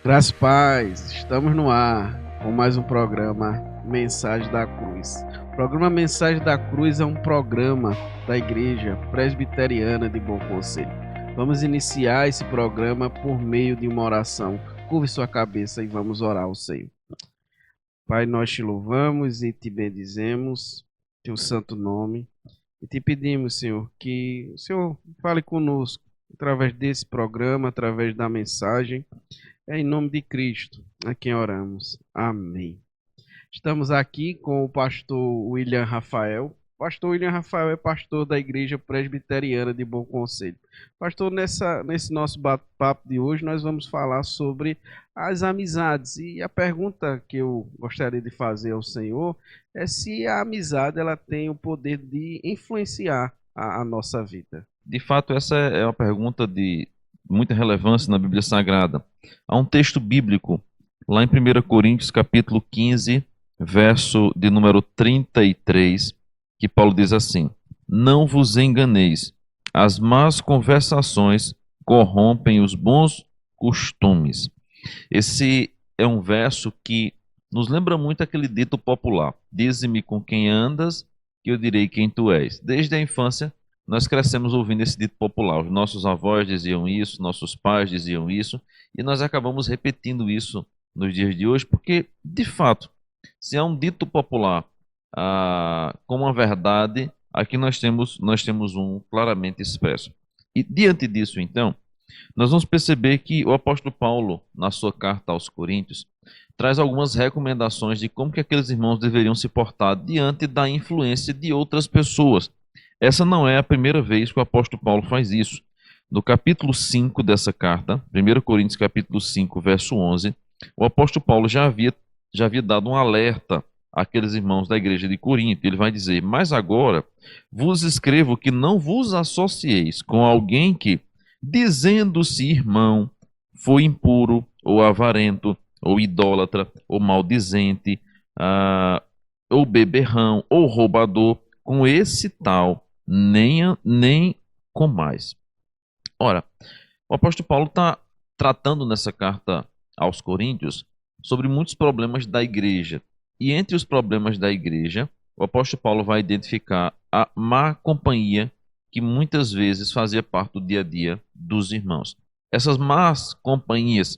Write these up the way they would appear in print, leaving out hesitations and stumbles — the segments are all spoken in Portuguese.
Graças e paz, estamos no ar com mais um programa Mensagem da Cruz. O programa Mensagem da Cruz é um programa da Igreja Presbiteriana de Bom Conselho. Vamos iniciar esse programa por meio de uma oração. Curve sua cabeça e vamos orar ao Senhor. Pai, nós te louvamos e te bendizemos, teu santo nome, e te pedimos, Senhor, que o Senhor fale conosco através desse programa, através da mensagem. É em nome de Cristo a quem oramos. Amém. Estamos aqui com o pastor William Rafael. Pastor William Rafael é pastor da Igreja Presbiteriana de Bom Conselho. Pastor, nesse nosso bate-papo de hoje, nós vamos falar sobre as amizades. E a pergunta que eu gostaria de fazer ao Senhor é se a amizade ela tem o poder de influenciar a nossa vida. De fato, essa é uma pergunta de muita relevância na Bíblia Sagrada. Há um texto bíblico lá em 1 Coríntios, capítulo 15, verso de número 33, que Paulo diz assim: Não vos enganeis, as más conversações corrompem os bons costumes. Esse é um verso que nos lembra muito aquele dito popular: Dize-me com quem andas, que eu direi quem tu és. Desde a infância, nós crescemos ouvindo esse dito popular. Os nossos avós diziam isso, nossos pais diziam isso, e nós acabamos repetindo isso nos dias de hoje, porque, de fato, se há um dito popular como uma verdade, aqui nós temos um claramente expresso. E diante disso, então, nós vamos perceber que o apóstolo Paulo, na sua carta aos Coríntios, traz algumas recomendações de como que aqueles irmãos deveriam se portar diante da influência de outras pessoas. Essa não é a primeira vez que o apóstolo Paulo faz isso. No capítulo 5 dessa carta, 1 Coríntios capítulo 5, verso 11, o apóstolo Paulo já havia dado um alerta àqueles irmãos da igreja de Corinto. Ele vai dizer: Mas agora vos escrevo que não vos associeis com alguém que, dizendo-se irmão, foi impuro, ou avarento, ou idólatra, ou maldizente, ou beberrão, ou roubador, com esse tal nem com mais. Ora, o apóstolo Paulo está tratando nessa carta aos Coríntios sobre muitos problemas da igreja. E entre os problemas da igreja, o apóstolo Paulo vai identificar a má companhia que muitas vezes fazia parte do dia a dia dos irmãos. Essas más companhias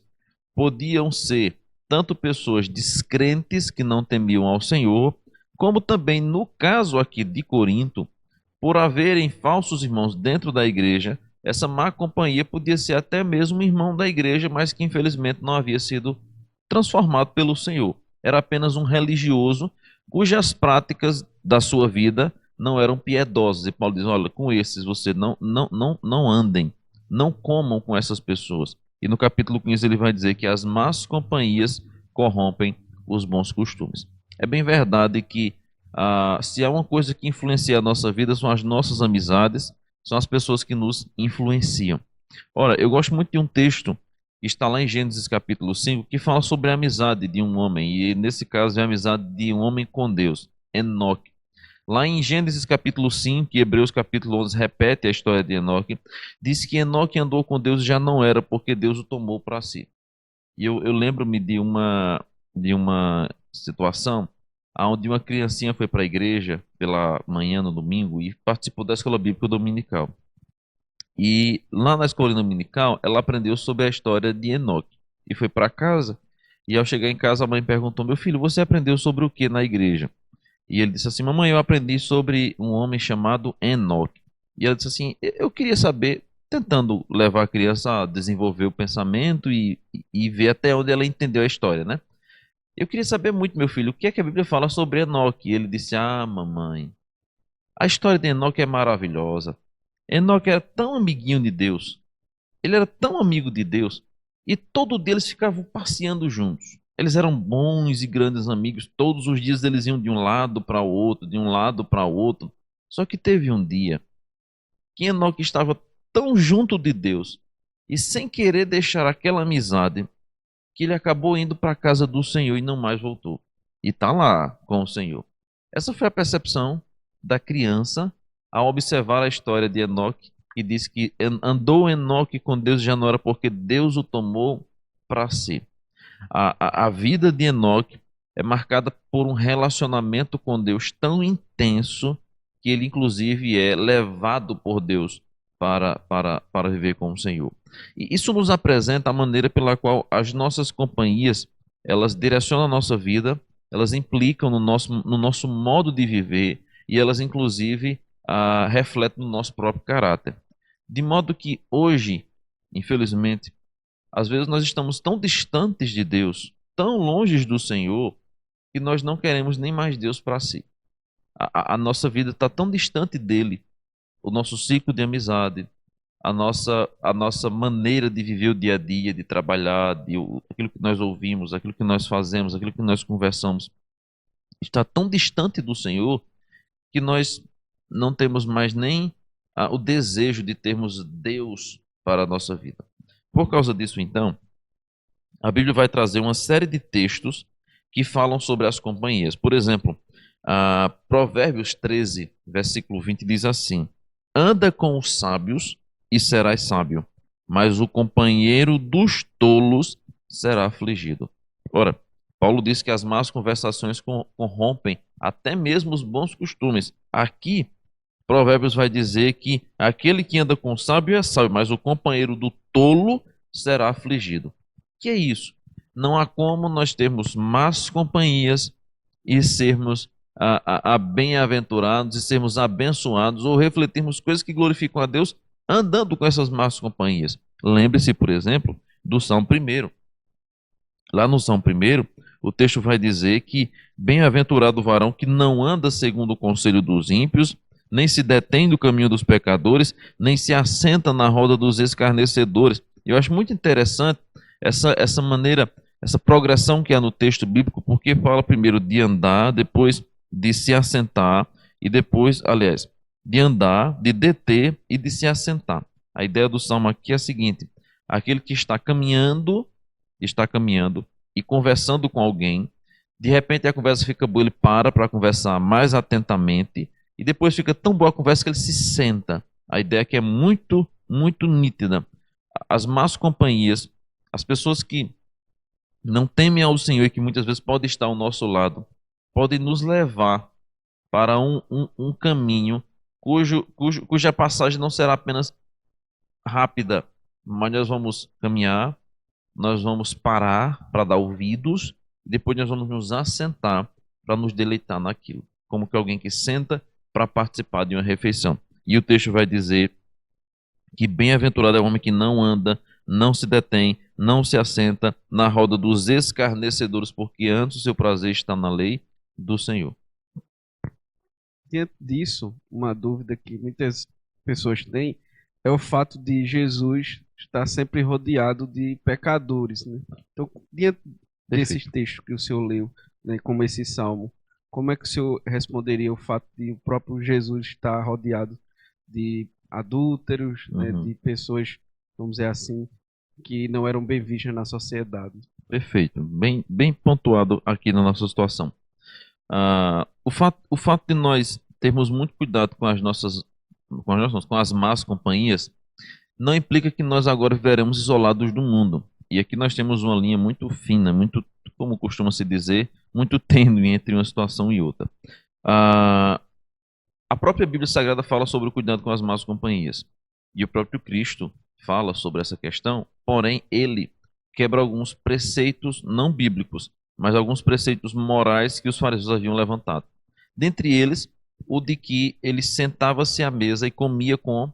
podiam ser tanto pessoas descrentes que não temiam ao Senhor, como também, no caso aqui de Corinto, por haverem falsos irmãos dentro da igreja, essa má companhia podia ser até mesmo um irmão da igreja, mas que infelizmente não havia sido transformado pelo Senhor. Era apenas um religioso cujas práticas da sua vida não eram piedosas. E Paulo diz: olha, com esses você não andem, não comam com essas pessoas. E no capítulo 15 ele vai dizer que as más companhias corrompem os bons costumes. É bem verdade que se há uma coisa que influencia a nossa vida são as nossas amizades, são as pessoas que nos influenciam. Ora, eu gosto muito de um texto que está lá em Gênesis capítulo 5, que fala sobre a amizade de um homem, e nesse caso é a amizade de um homem com Deus, Enoque. Lá em Gênesis capítulo 5, e Hebreus capítulo 11 repete a história de Enoque, diz que Enoque andou com Deus e já não era, porque Deus o tomou para si. E eu lembro-me de uma situação onde uma criancinha foi para a igreja pela manhã no domingo e participou da escola bíblica dominical. E lá na escola dominical, ela aprendeu sobre a história de Enoque. E foi para casa, e ao chegar em casa, a mãe perguntou: Meu filho, você aprendeu sobre o que na igreja? E ele disse assim: Mamãe, eu aprendi sobre um homem chamado Enoque. E ela disse assim: Eu queria saber, tentando levar a criança a desenvolver o pensamento e ver até onde ela entendeu a história, né? Eu queria saber muito, meu filho, o que é que a Bíblia fala sobre Enoque? E ele disse: mamãe, a história de Enoque é maravilhosa. Enoque era tão amiguinho de Deus, ele era tão amigo de Deus, e todo dia eles ficavam passeando juntos. Eles eram bons e grandes amigos, todos os dias eles iam de um lado para o outro, de um lado para o outro. Só que teve um dia que Enoque estava tão junto de Deus, e sem querer deixar aquela amizade, que ele acabou indo para a casa do Senhor e não mais voltou. E está lá com o Senhor. Essa foi a percepção da criança ao observar a história de Enoque, que diz que andou Enoque com Deus já não era porque Deus o tomou para si. A vida de Enoque é marcada por um relacionamento com Deus tão intenso que ele, inclusive, é levado por Deus para viver com o Senhor. E isso nos apresenta a maneira pela qual as nossas companhias, elas direcionam a nossa vida, elas implicam no nosso modo de viver e elas, inclusive, refletem no nosso próprio caráter. De modo que hoje, infelizmente, às vezes nós estamos tão distantes de Deus, tão longe do Senhor, que nós não queremos nem mais Deus para si. A nossa vida está tão distante dele, o nosso ciclo de amizade, a nossa maneira de viver o dia a dia, de trabalhar, aquilo que nós ouvimos, aquilo que nós fazemos, aquilo que nós conversamos, está tão distante do Senhor que nós não temos mais nem o desejo de termos Deus para a nossa vida. Por causa disso, então, a Bíblia vai trazer uma série de textos que falam sobre as companhias. Por exemplo, Provérbios 13, versículo 20 diz assim: anda com os sábios e serás sábio, mas o companheiro dos tolos será afligido. Ora, Paulo diz que as más conversações corrompem até mesmo os bons costumes. Aqui, Provérbios vai dizer que aquele que anda com o sábio é sábio, mas o companheiro do tolo será afligido. Que é isso? Não há como nós termos más companhias e sermos bem-aventurados e sermos abençoados ou refletirmos coisas que glorificam a Deus andando com essas más companhias. Lembre-se, por exemplo, do Salmo 1. Lá no Salmo 1, o texto vai dizer que bem-aventurado o varão que não anda segundo o conselho dos ímpios, nem se detém no caminho dos pecadores, nem se assenta na roda dos escarnecedores. Eu acho muito interessante essa maneira, essa progressão que há no texto bíblico, porque fala primeiro de andar, depois de se assentar, e depois, aliás, de andar, de deter e de se assentar. A ideia do salmo aqui é a seguinte: aquele que está caminhando e conversando com alguém, de repente a conversa fica boa, ele para conversar mais atentamente, e depois fica tão boa a conversa que ele se senta. A ideia aqui é muito, muito nítida. As más companhias, as pessoas que não temem ao Senhor e que muitas vezes podem estar ao nosso lado, podem nos levar para um caminho cuja passagem não será apenas rápida, mas nós vamos caminhar, nós vamos parar para dar ouvidos, e depois nós vamos nos assentar para nos deleitar naquilo, como que alguém que senta para participar de uma refeição. E o texto vai dizer que bem-aventurado é o homem que não anda, não se detém, não se assenta na roda dos escarnecedores, porque antes o seu prazer está na lei do Senhor. Diante disso, uma dúvida que muitas pessoas têm é o fato de Jesus estar sempre rodeado de pecadores, né? Então, diante desses textos que o senhor leu, né, como esse salmo, como é que o senhor responderia o fato de o próprio Jesus estar rodeado de adúlteros, né, de pessoas, vamos dizer assim, que não eram bem vistas na sociedade? Perfeito, bem pontuado aqui na nossa situação. O fato de nós termos muito cuidado com as más companhias não implica que nós agora viveremos isolados do mundo. E aqui nós temos uma linha muito fina, muito, como costuma se dizer, muito tênue entre uma situação e outra. A própria Bíblia Sagrada fala sobre o cuidado com as más companhias. E o próprio Cristo fala sobre essa questão, porém ele quebra alguns preceitos não bíblicos, mas alguns preceitos morais que os fariseus haviam levantado. Dentre eles, o de que ele sentava-se à mesa e comia com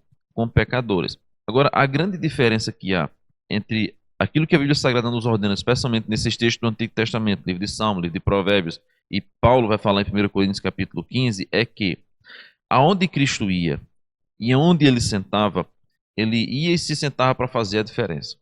pecadores. Agora, a grande diferença que há entre aquilo que a Bíblia Sagrada nos ordena, especialmente nesses textos do Antigo Testamento, livro de Salmo, livro de Provérbios, e Paulo vai falar em 1 Coríntios capítulo 15, é que aonde Cristo ia e onde ele sentava, ele ia e se sentava para fazer a diferença.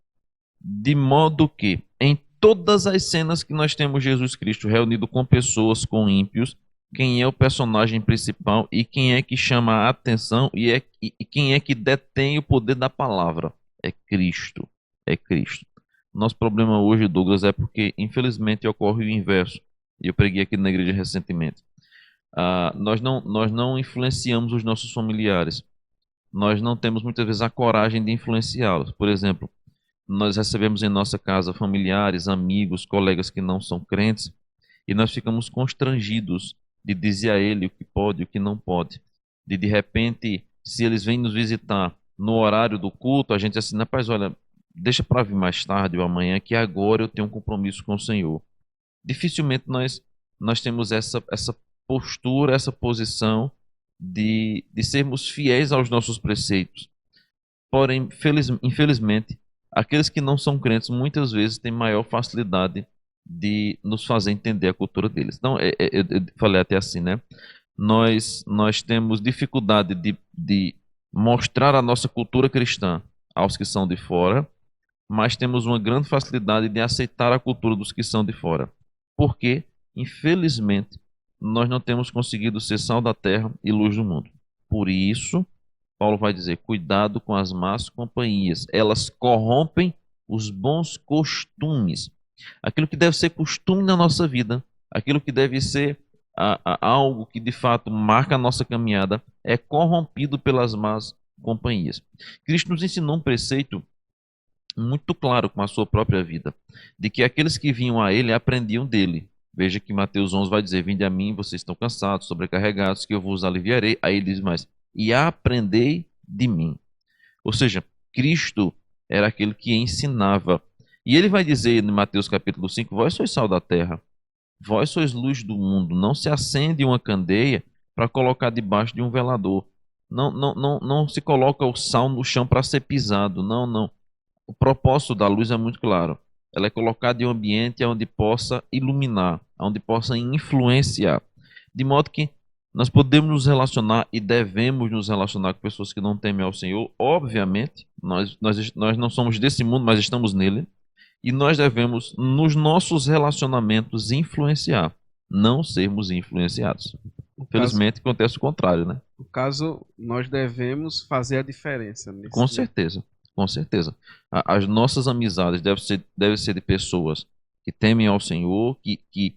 De modo que, em todas as cenas que nós temos Jesus Cristo reunido com pessoas, com ímpios, quem é o personagem principal e quem é que chama a atenção e quem é que detém o poder da palavra? É Cristo. É Cristo. Nosso problema hoje, Douglas, é porque, infelizmente, ocorre o inverso. E eu preguei aqui na igreja recentemente. Nós não influenciamos os nossos familiares. Nós não temos muitas vezes a coragem de influenciá-los. Por exemplo, nós recebemos em nossa casa familiares, amigos, colegas que não são crentes, e nós ficamos constrangidos de dizer a ele o que pode e o que não pode. De repente, se eles vêm nos visitar no horário do culto, a gente diz assim, rapaz, olha, deixa para vir mais tarde ou amanhã, que agora eu tenho um compromisso com o Senhor. Dificilmente nós temos essa postura, essa posição de sermos fiéis aos nossos preceitos. Porém, infelizmente, aqueles que não são crentes muitas vezes têm maior facilidade de nos fazer entender a cultura deles. Então, eu falei até assim, né? Nós temos dificuldade de mostrar a nossa cultura cristã aos que são de fora, mas temos uma grande facilidade de aceitar a cultura dos que são de fora. Porque, infelizmente, nós não temos conseguido ser sal da terra e luz do mundo. Por isso, Paulo vai dizer, cuidado com as más companhias. Elas corrompem os bons costumes. Aquilo que deve ser costume na nossa vida, aquilo que deve ser algo que de fato marca a nossa caminhada, é corrompido pelas más companhias. Cristo nos ensinou um preceito muito claro com a sua própria vida, de que aqueles que vinham a ele aprendiam dele. Veja que Mateus 11 vai dizer, vinde a mim, vocês estão cansados, sobrecarregados, que eu vos aliviarei. Aí ele diz mais, e aprendei de mim. Ou seja, Cristo era aquele que ensinava. E ele vai dizer em Mateus capítulo 5, vós sois sal da terra, vós sois luz do mundo, não se acende uma candeia para colocar debaixo de um velador. Não se coloca o sal no chão para ser pisado, não. O propósito da luz é muito claro. Ela é colocada em um ambiente onde possa iluminar, onde possa influenciar. De modo que nós podemos nos relacionar e devemos nos relacionar com pessoas que não temem ao Senhor. Obviamente, nós não somos desse mundo, mas estamos nele. E nós devemos, nos nossos relacionamentos, influenciar, não sermos influenciados. Infelizmente, acontece o contrário, né? No caso, nós devemos fazer a diferença. Com certeza. Com certeza. As nossas amizades devem ser de pessoas que temem ao Senhor, que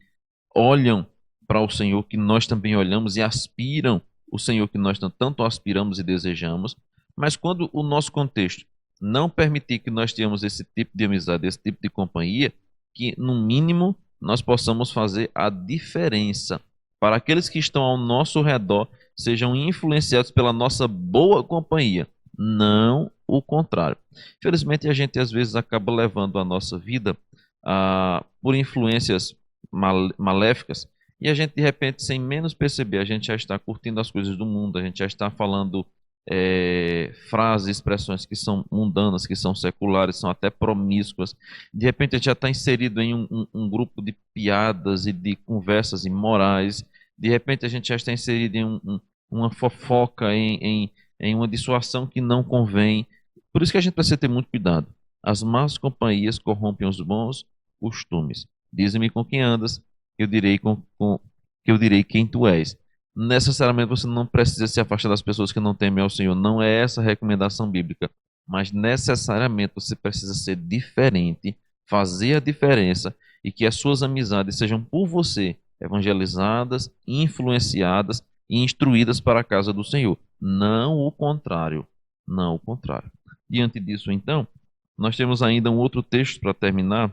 olham para o Senhor que nós também olhamos e aspiram o Senhor que nós tanto aspiramos e desejamos. Mas quando o nosso contexto não permitir que nós tenhamos esse tipo de amizade, esse tipo de companhia, que no mínimo nós possamos fazer a diferença para aqueles que estão ao nosso redor sejam influenciados pela nossa boa companhia, não o contrário. Infelizmente, a gente às vezes acaba levando a nossa vida por influências maléficas e a gente de repente, sem menos perceber, a gente já está curtindo as coisas do mundo, a gente já está falando frases, expressões que são mundanas, que são seculares, são até promíscuas. De repente, a gente já está inserido em um grupo de piadas e de conversas imorais. De repente, a gente já está inserido em uma fofoca, em uma dissuasão que não convém. Por isso que a gente precisa ter muito cuidado. As más companhias corrompem os bons costumes. Dize-me com quem andas, que eu direi quem tu és. Necessariamente você não precisa se afastar das pessoas que não temem ao Senhor. Não é essa a recomendação bíblica. Mas necessariamente você precisa ser diferente, fazer a diferença e que as suas amizades sejam por você evangelizadas, influenciadas e instruídas para a casa do Senhor. Não o contrário. Não o contrário. Diante disso, então, nós temos ainda um outro texto para terminar.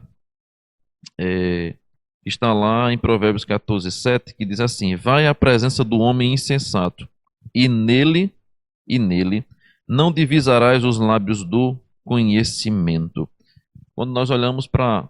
Está lá em Provérbios 14:7, que diz assim: vai à presença do homem insensato, e nele não divisarás os lábios do conhecimento. Quando nós olhamos para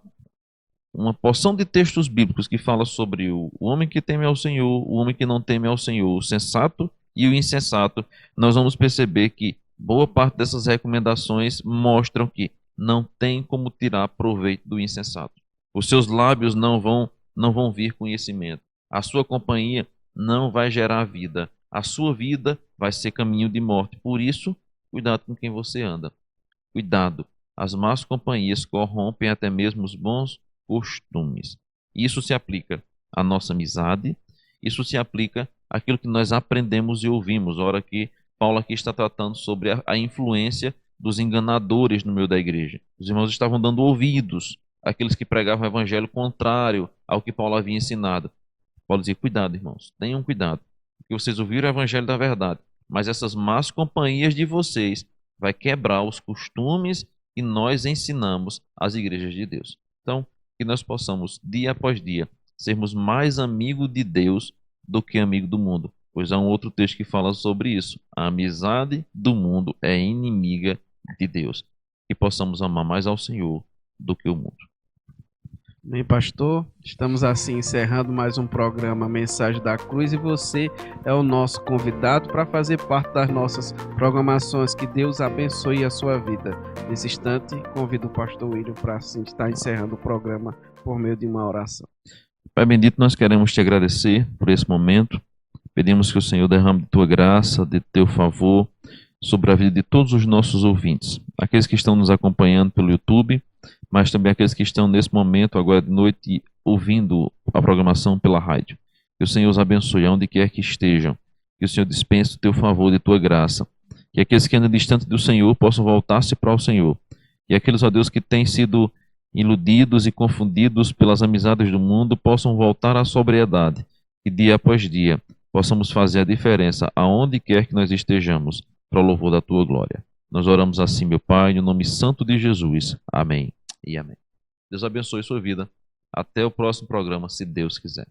uma porção de textos bíblicos que fala sobre o homem que teme ao Senhor, o homem que não teme ao Senhor, o sensato e o insensato, nós vamos perceber que boa parte dessas recomendações mostram que não tem como tirar proveito do insensato. Os seus lábios não vão vir conhecimento. A sua companhia não vai gerar vida. A sua vida vai ser caminho de morte. Por isso, cuidado com quem você anda. Cuidado. As más companhias corrompem até mesmo os bons costumes. Isso se aplica à nossa amizade. Isso se aplica àquilo que nós aprendemos e ouvimos. Ora que Paulo aqui está tratando sobre a influência dos enganadores no meio da igreja. Os irmãos estavam dando ouvidos àqueles que pregavam o evangelho contrário ao que Paulo havia ensinado. Paulo dizia, cuidado, irmãos, tenham cuidado, porque vocês ouviram o evangelho da verdade, mas essas más companhias de vocês vai quebrar os costumes que nós ensinamos às igrejas de Deus. Então, que nós possamos, dia após dia, sermos mais amigos de Deus do que amigo do mundo. Pois há um outro texto que fala sobre isso. A amizade do mundo é inimiga de Deus. Que possamos amar mais ao Senhor do que o mundo. Bem, pastor, estamos assim encerrando mais um programa Mensagem da Cruz e você é o nosso convidado para fazer parte das nossas programações. Que Deus abençoe a sua vida. Nesse instante, convido o pastor William para assim estar encerrando o programa por meio de uma oração. Pai bendito, nós queremos te agradecer por esse momento. Pedimos que o Senhor derrame de tua graça, de teu favor sobre a vida de todos os nossos ouvintes, aqueles que estão nos acompanhando pelo YouTube, mas também aqueles que estão nesse momento, agora de noite, ouvindo a programação pela rádio. Que o Senhor os abençoe onde quer que estejam, que o Senhor dispense o teu favor e tua graça, que aqueles que andam distante do Senhor possam voltar-se para o Senhor, e aqueles, ó Deus, que têm sido iludidos e confundidos pelas amizades do mundo possam voltar à sobriedade, e dia após dia possamos fazer a diferença aonde quer que nós estejamos, para o louvor da tua glória. Nós oramos assim, meu Pai, no nome santo de Jesus. Amém e amém. Deus abençoe sua vida. Até o próximo programa, se Deus quiser.